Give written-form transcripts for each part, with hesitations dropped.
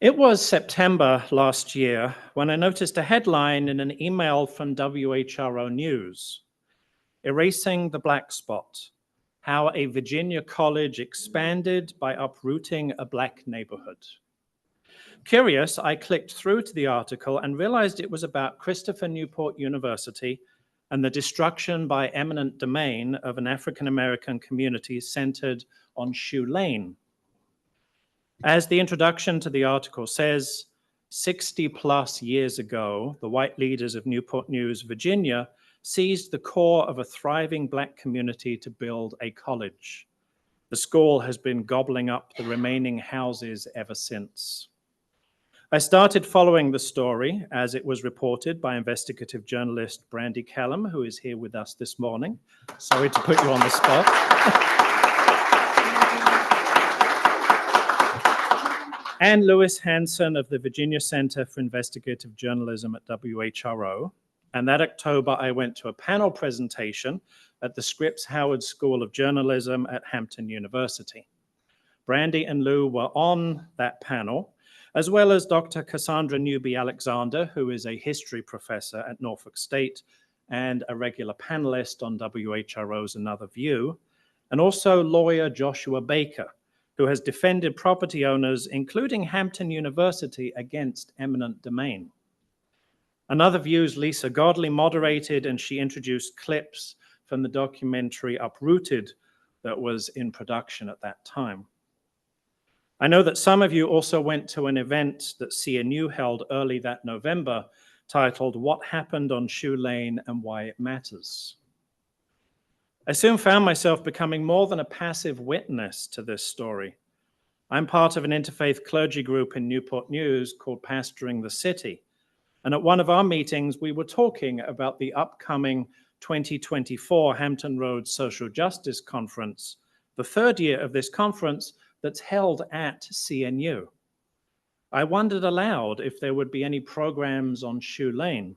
It was September last year when I noticed a headline in an email from WHRO News, "Erasing the Black Spot, How a Virginia College Expanded by Uprooting a Black Neighborhood." Curious, I clicked through to the article and realized it was about Christopher Newport University and the destruction by eminent domain of an African-American community centered on Shoe Lane. As the introduction to the article says, 60 plus years ago, the white leaders of Newport News, Virginia, seized the core of a thriving Black community to build a college. The school has been gobbling up the remaining houses ever since. I started following the story as it was reported by investigative journalist Brandi Kellam, who is here with us this morning. Sorry to put you on the spot. And Lewis Hanson of the Virginia Center for Investigative Journalism at WHRO. And that October, I went to a panel presentation at the Scripps Howard School of Journalism at Hampton University. Brandi and Lou were on that panel, as well as Dr. Cassandra Newby-Alexander, who is a history professor at Norfolk State and a regular panelist on WHRO's Another View, and also lawyer Joshua Baker, who has defended property owners, including Hampton University, against eminent domain. Another View's Lisa Godley moderated, and she introduced clips from the documentary Uprooted that was in production at that time. I know that some of you also went to an event that CNU held early that November titled "What Happened on Shoe Lane and Why It Matters." I soon found myself becoming more than a passive witness to this story. I'm part of an interfaith clergy group in Newport News called Pastoring the City. And at one of our meetings, we were talking about the upcoming 2024 Hampton Roads Social Justice Conference, the third year of this conference that's held at CNU. I wondered aloud if there would be any programs on Shoe Lane.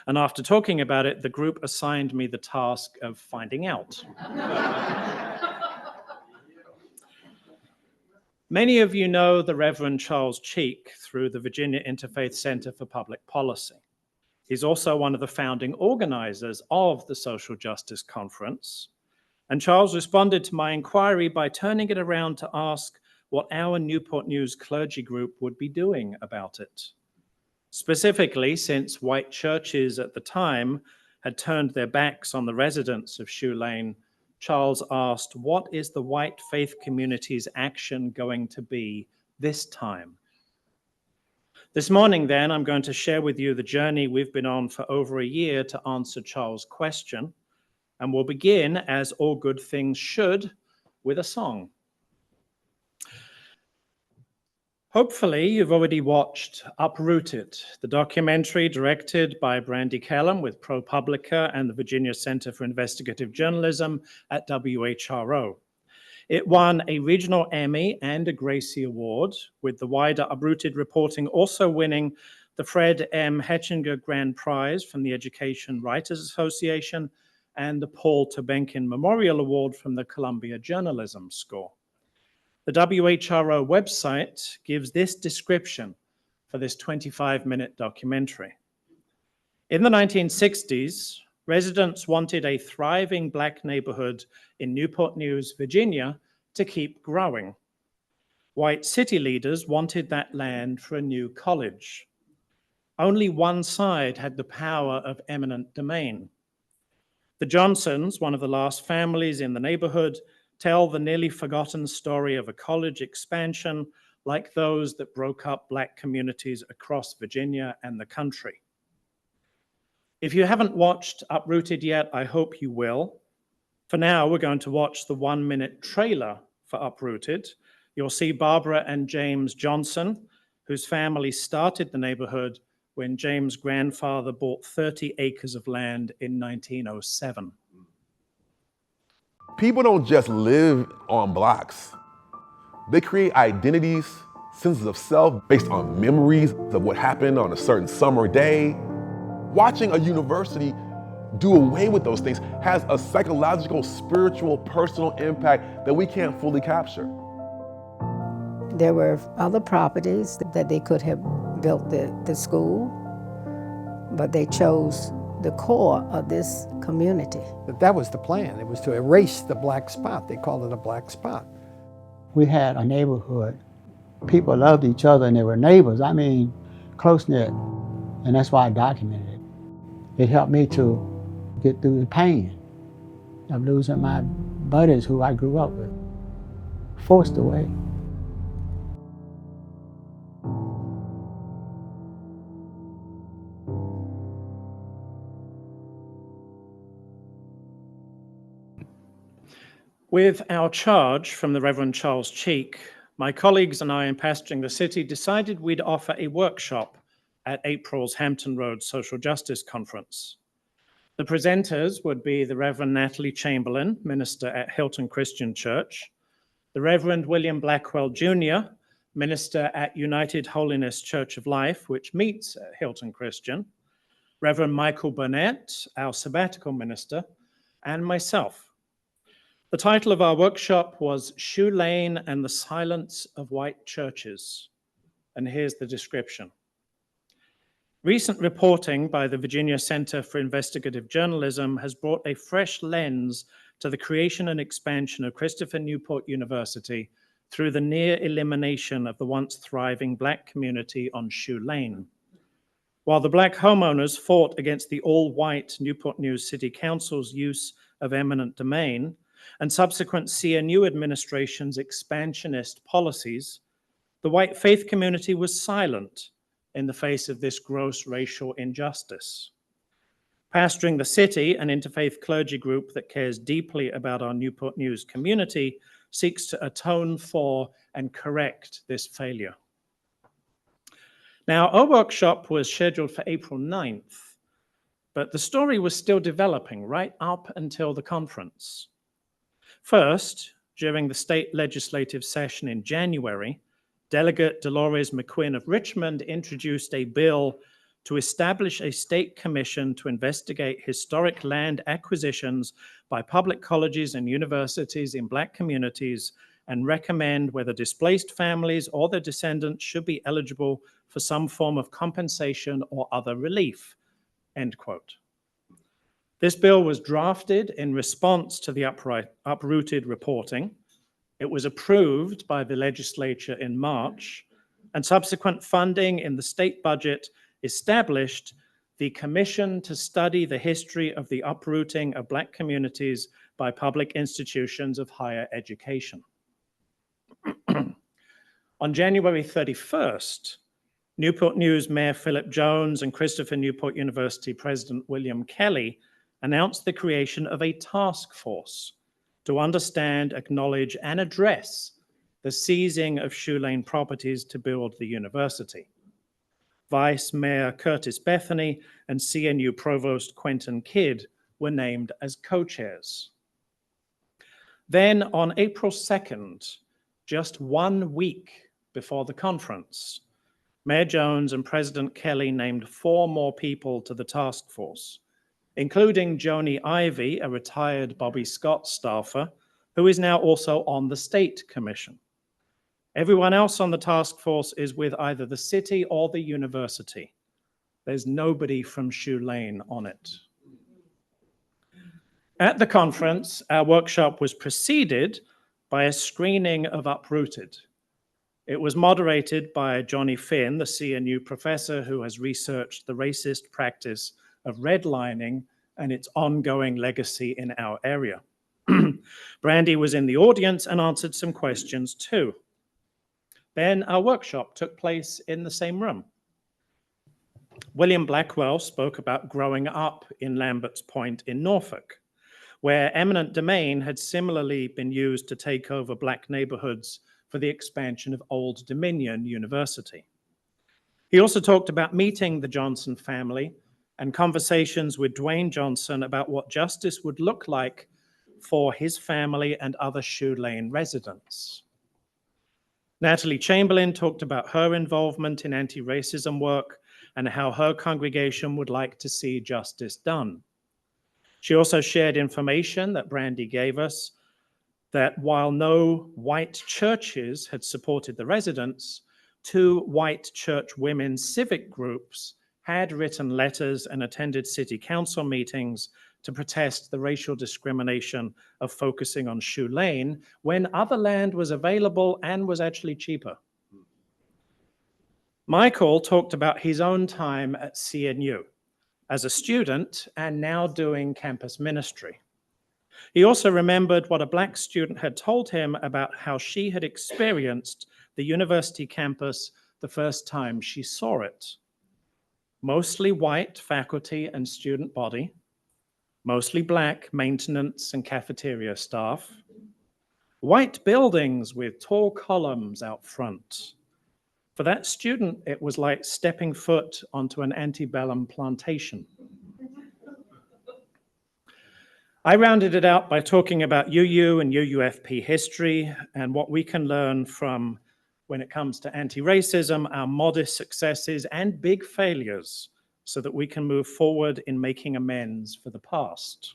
And after talking about it, the group assigned me the task of finding out. Many of you know the Reverend Charles Cheek through the Virginia Interfaith Center for Public Policy. He's also one of the founding organizers of the Social Justice Conference. And Charles responded to my inquiry by turning it around to ask what our Newport News clergy group would be doing about it. Specifically, since white churches at the time had turned their backs on the residents of Shoe Lane, Charles asked, what is the white faith community's action going to be this time? This morning, then, I'm going to share with you the journey we've been on for over a year to answer Charles' question. And we'll begin, as all good things should, with a song. Hopefully, you've already watched Uprooted, the documentary directed by Brandi Kellam with ProPublica and the Virginia Center for Investigative Journalism at WHRO. It won a regional Emmy and a Gracie Award, with the wider Uprooted reporting also winning the Fred M. Hetchinger Grand Prize from the Education Writers Association and the Paul Tobenkin Memorial Award from the Columbia Journalism School. The WHRO website gives this description for this 25-minute documentary. In the 1960s, residents wanted a thriving Black neighborhood in Newport News, Virginia, to keep growing. White city leaders wanted that land for a new college. Only one side had the power of eminent domain. The Johnsons, one of the last families in the neighborhood, tell the nearly forgotten story of a college expansion like those that broke up Black communities across Virginia and the country. If you haven't watched Uprooted yet, I hope you will. For now, we're going to watch the 1-minute trailer for Uprooted. You'll see Barbara and James Johnson, whose family started the neighborhood when James' grandfather bought 30 acres of land in 1907. People don't just live on blocks. They create identities, senses of self based on memories of what happened on a certain summer day. Watching a university do away with those things has a psychological, spiritual, personal impact that we can't fully capture. There were other properties that they could have built the school, but they chose the core of this community. That was the plan. It was to erase the black spot. They called it a black spot. We had a neighborhood. People loved each other and they were neighbors. I mean, close-knit. And that's why I documented it. It helped me to get through the pain of losing my buddies who I grew up with, forced away. With our charge from the Reverend Charles Cheek, my colleagues and I in Pastoring the City decided we'd offer a workshop at April's Hampton Road Social Justice Conference. The presenters would be the Reverend Natalie Chamberlain, minister at Hilton Christian Church, the Reverend William Blackwell Jr., minister at United Holiness Church of Life, which meets at Hilton Christian, Reverend Michael Burnett, our sabbatical minister, and myself. The title of our workshop was Shoe Lane and the Silence of White Churches. And here's the description. Recent reporting by the Virginia Center for Investigative Journalism has brought a fresh lens to the creation and expansion of Christopher Newport University through the near elimination of the once thriving Black community on Shoe Lane. While the Black homeowners fought against the all-white Newport News City Council's use of eminent domain, and subsequent CNU administration's expansionist policies, the white faith community was silent in the face of this gross racial injustice. Pastoring the City, an interfaith clergy group that cares deeply about our Newport News community, seeks to atone for and correct this failure. Now, our workshop was scheduled for April 9th, but the story was still developing right up until the conference. First, during the state legislative session in January, Delegate Dolores McQuinn of Richmond introduced a bill to establish a state commission to investigate historic land acquisitions by public colleges and universities in Black communities and recommend whether displaced families or their descendants should be eligible for some form of compensation or other relief, end quote. This bill was drafted in response to the uprooted reporting. It was approved by the legislature in March, and subsequent funding in the state budget established the Commission to Study the History of the Uprooting of Black Communities by Public Institutions of Higher Education. On January 31st, Newport News Mayor Philip Jones and Christopher Newport University President William Kelly announced the creation of a task force to understand, acknowledge, and address the seizing of Shoe Lane properties to build the university. Vice Mayor Curtis Bethany and CNU Provost Quentin Kidd were named as co-chairs. Then on April 2nd, just 1 week before the conference, Mayor Jones and President Kelly named 4 more people to the task force, including Joni Ivey, a retired Bobby Scott staffer, who is now also on the State Commission. Everyone else on the task force is with either the city or the university. There's nobody from Shoe Lane on it. At the conference, our workshop was preceded by a screening of Uprooted. It was moderated by Johnny Finn, the CNU professor who has researched the racist practice of redlining and its ongoing legacy in our area. Brandi was in the audience and answered some questions too. Then our workshop took place in the same room. William Blackwell spoke about growing up in Lambert's Point in Norfolk, where eminent domain had similarly been used to take over Black neighborhoods for the expansion of Old Dominion University. He also talked about meeting the Johnson family and conversations with Dwayne Johnson about what justice would look like for his family and other Shoe Lane residents. Natalie Chamberlain talked about her involvement in anti-racism work and how her congregation would like to see justice done. She also shared information that Brandi gave us that while no white churches had supported the residents, 2 white church women's civic groups had written letters and attended city council meetings to protest the racial discrimination of focusing on Shoe Lane when other land was available and was actually cheaper. Michael talked about his own time at CNU as a student and now doing campus ministry. He also remembered what a Black student had told him about how she had experienced the university campus the first time she saw it. Mostly white faculty and student body, mostly Black maintenance and cafeteria staff, white buildings with tall columns out front. For that student, it was like stepping foot onto an antebellum plantation. I rounded it out by talking about UU and UUFP history and what we can learn from, when it comes to anti-racism, our modest successes and big failures so that we can move forward in making amends for the past.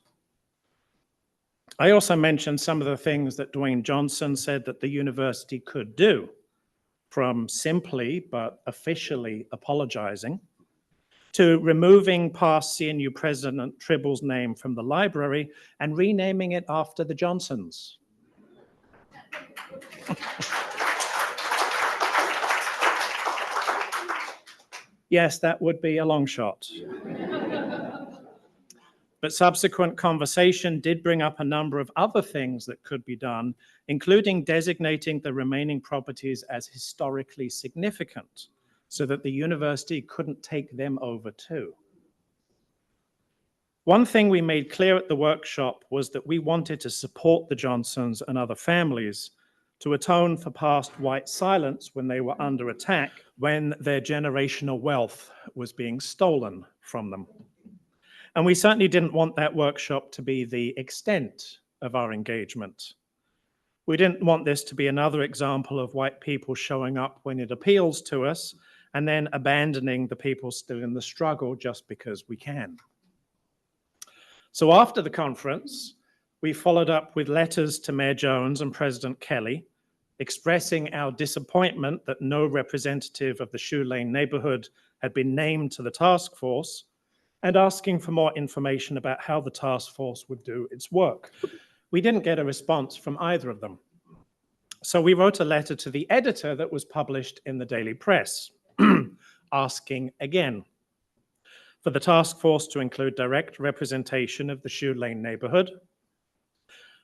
I also mentioned some of the things that Dwayne Johnson said that the university could do, from simply but officially apologizing, to removing past CNU President Tribble's name from the library and renaming it after the Johnsons. Yes, that would be a long shot. But subsequent conversation did bring up a number of other things that could be done, including designating the remaining properties as historically significant, so that the university couldn't take them over too. One thing we made clear at the workshop was that we wanted to support the Johnsons and other families to atone for past white silence when they were under attack, when their generational wealth was being stolen from them. And we certainly didn't want that workshop to be the extent of our engagement. We didn't want this to be another example of white people showing up when it appeals to us and then abandoning the people still in the struggle just because we can. So after the conference, we followed up with letters to Mayor Jones and President Kelly, expressing our disappointment that no representative of the Shoe Lane neighborhood had been named to the task force, and asking for more information about how the task force would do its work. We didn't get a response from either of them. So we wrote a letter to the editor that was published in the Daily Press, asking again for the task force to include direct representation of the Shoe Lane neighborhood,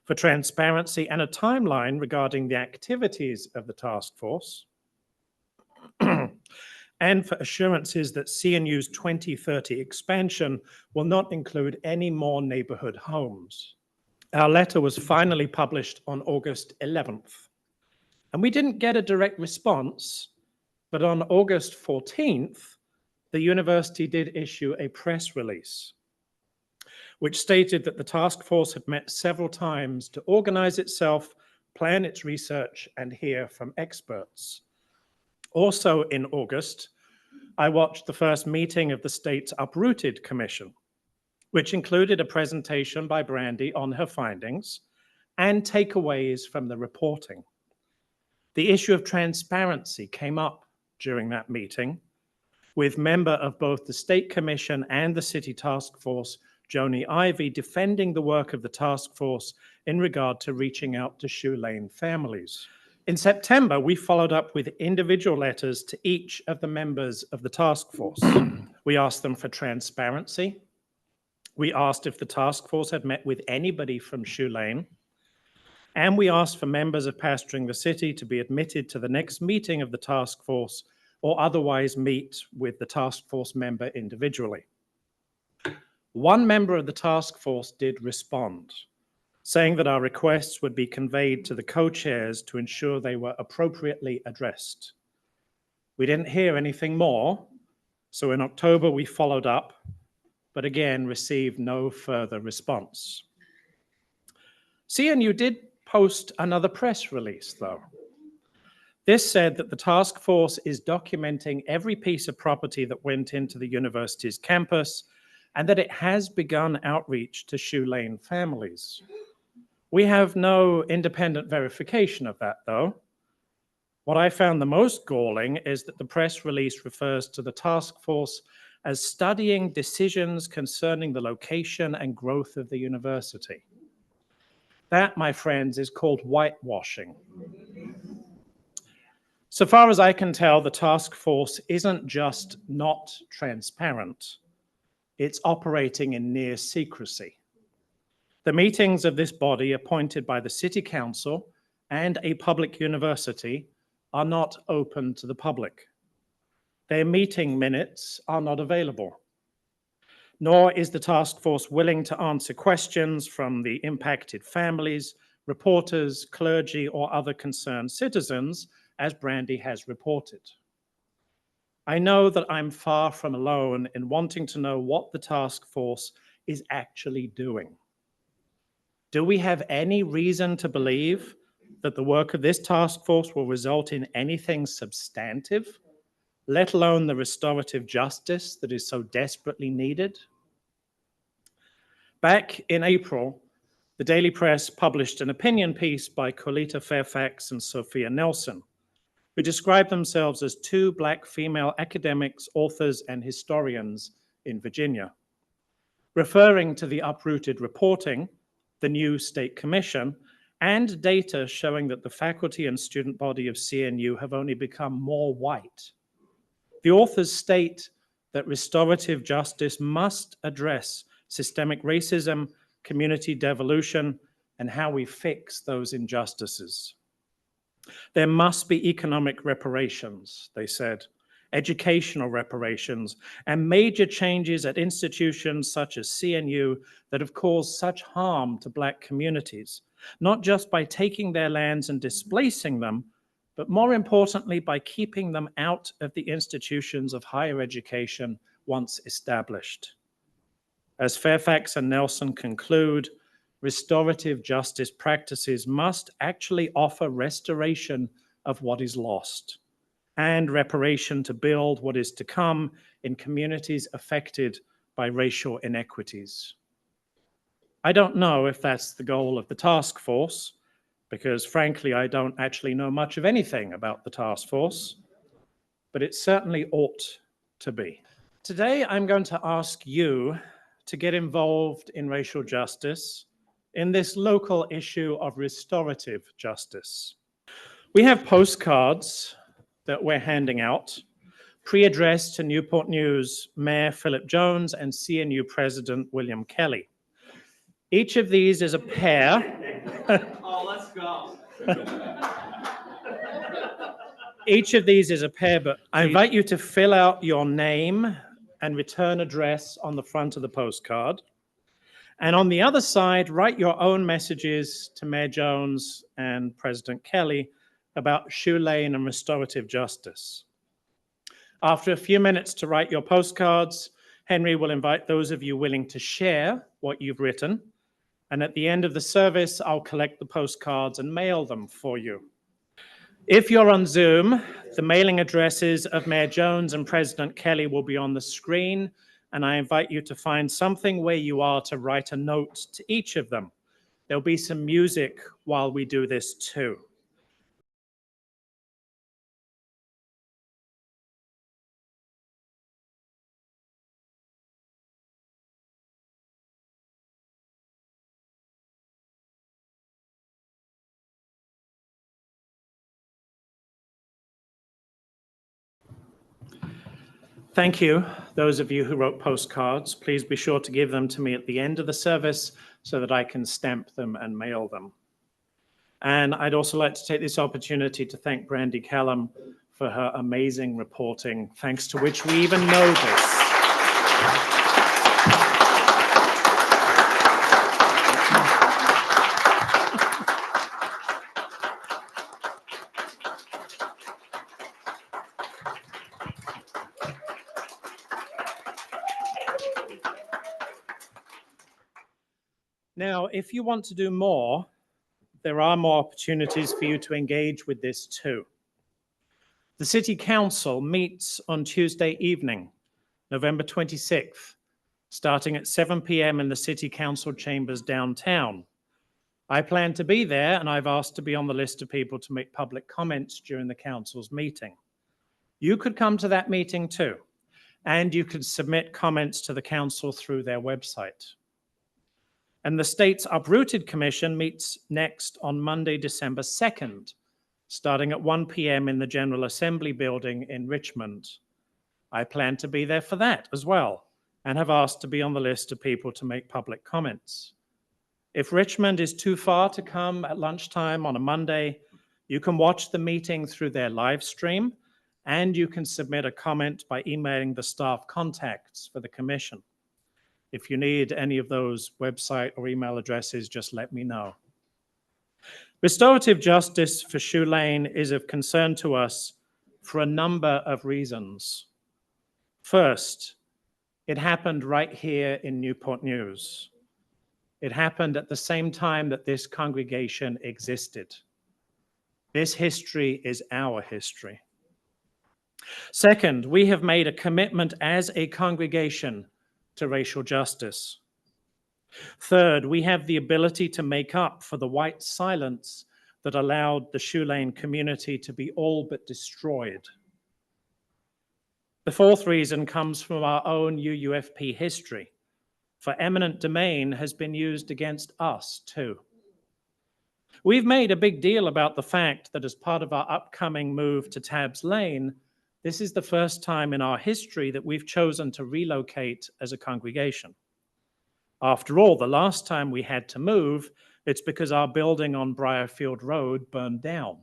for transparency and a timeline regarding the activities of the task force, and for assurances that CNU's 2030 expansion will not include any more neighborhood homes. Our letter was finally published on August 11th. And we didn't get a direct response, but on August 14th, the university did issue a press release, which stated that the task force had met several times to organize itself, plan its research, and hear from experts. Also in August, I watched the first meeting of the state's Uprooted Commission, which included a presentation by Brandi on her findings and takeaways from the reporting. The issue of transparency came up during that meeting, with member of both the State Commission and the City Task Force, Joni Ivey, defending the work of the task force in regard to reaching out to Shoe Lane families. In September, we followed up with individual letters to each of the members of the task force. We asked them for transparency. We asked if the task force had met with anybody from Shoe Lane. And we asked for members of Pastoring the City to be admitted to the next meeting of the task force or otherwise meet with the task force member individually. One member of the task force did respond, saying that our requests would be conveyed to the co-chairs to ensure they were appropriately addressed. We didn't hear anything more, so in October we followed up, but again received no further response. CNU did post another press release, though. This said that the task force is documenting every piece of property that went into the university's campus and that it has begun outreach to Shoe Lane families. We have no independent verification of that, though. What I found the most galling is that the press release refers to the task force as studying decisions concerning the location and growth of the university. That, my friends, is called whitewashing. So far as I can tell, the task force isn't just not transparent, it's operating in near secrecy. The meetings of this body, appointed by the City Council and a public university, are not open to the public. Their meeting minutes are not available, nor is the task force willing to answer questions from the impacted families, reporters, clergy, or other concerned citizens, as Brandi has reported. I know that I'm far from alone in wanting to know what the task force is actually doing. Do we have any reason to believe that the work of this task force will result in anything substantive, let alone the restorative justice that is so desperately needed? Back in April, the Daily Press published an opinion piece by Colita Fairfax and Sophia Nelson, who described themselves as two Black female academics, authors, and historians in Virginia. Referring to the uprooted reporting, the new state commission, and data showing that the faculty and student body of CNU have only become more white. The authors state that restorative justice must address systemic racism, community devolution, and how we fix those injustices. There must be economic reparations, they said, educational reparations, and major changes at institutions such as CNU that have caused such harm to Black communities, not just by taking their lands and displacing them, but more importantly, by keeping them out of the institutions of higher education once established. As Fairfax and Nelson conclude, restorative justice practices must actually offer restoration of what is lost and reparation to build what is to come in communities affected by racial inequities. I don't know if that's the goal of the task force, because frankly, I don't actually know much of anything about the task force, but it certainly ought to be. Today, I'm going to ask you to get involved in racial justice in this local issue of restorative justice. We have postcards that we're handing out, pre-addressed to Newport News Mayor Philip Jones and CNU President William Kelly. Each of these is a pair. Oh, let's go. Each of these is a pair, but I invite you to fill out your name and return address on the front of the postcard. And on the other side, write your own messages to Mayor Jones and President Kelly about Shoe Lane and restorative justice. After a few minutes to write your postcards, Henry will invite those of you willing to share what you've written. And at the end of the service, I'll collect the postcards and mail them for you. If you're on Zoom, the mailing addresses of Mayor Jones and President Kelly will be on the screen, and I invite you to find something where you are to write a note to each of them. There'll be some music while we do this too. Thank you, those of you who wrote postcards. Please be sure to give them to me at the end of the service so that I can stamp them and mail them. And I'd also like to take this opportunity to thank Brandi Kellam for her amazing reporting, thanks to which we even know this. Now, if you want to do more, there are more opportunities for you to engage with this too. The City Council meets on Tuesday evening, November 26th, starting at 7 p.m. in the City Council chambers downtown. I plan to be there, and I've asked to be on the list of people to make public comments during the council's meeting. You could come to that meeting too, and you could submit comments to the council through their website. And the state's Uprooted Commission meets next on Monday, December 2nd, starting at 1 p.m. in the General Assembly building in Richmond. I plan to be there for that as well, and have asked to be on the list of people to make public comments. If Richmond is too far to come at lunchtime on a Monday, you can watch the meeting through their live stream, and you can submit a comment by emailing the staff contacts for the commission. If you need any of those website or email addresses, just let me know. Restorative justice for Shoe Lane is of concern to us for a number of reasons. First, it happened right here in Newport News. It happened at the same time that this congregation existed. This history is our history. Second, we have made a commitment as a congregation to racial justice. Third, we have the ability to make up for the white silence that allowed the Shoe Lane community to be all but destroyed. The fourth reason comes from our own UUFP history, for eminent domain has been used against us too. We've made a big deal about the fact that as part of our upcoming move to Tabbs Lane, this is the first time in our history that we've chosen to relocate as a congregation. After all, the last time we had to move, it's because our building on Briarfield Road burned down.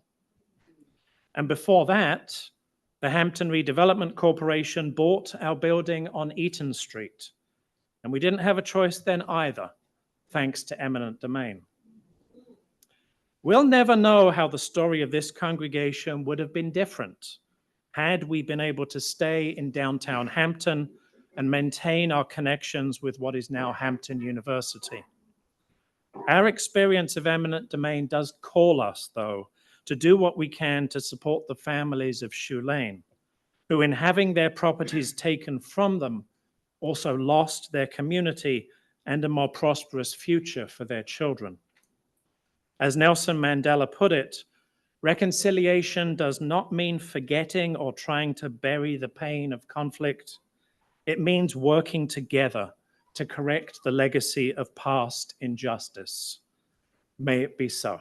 And before that, the Hampton Redevelopment Corporation bought our building on Eaton Street. And we didn't have a choice then either, thanks to eminent domain. We'll never know how the story of this congregation would have been different had we been able to stay in downtown Hampton and maintain our connections with what is now Hampton University. Our experience of eminent domain does call us, though, to do what we can to support the families of Shoe Lane, who in having their properties taken from them also lost their community and a more prosperous future for their children. As Nelson Mandela put it, reconciliation does not mean forgetting or trying to bury the pain of conflict. It means working together to correct the legacy of past injustice. May it be so.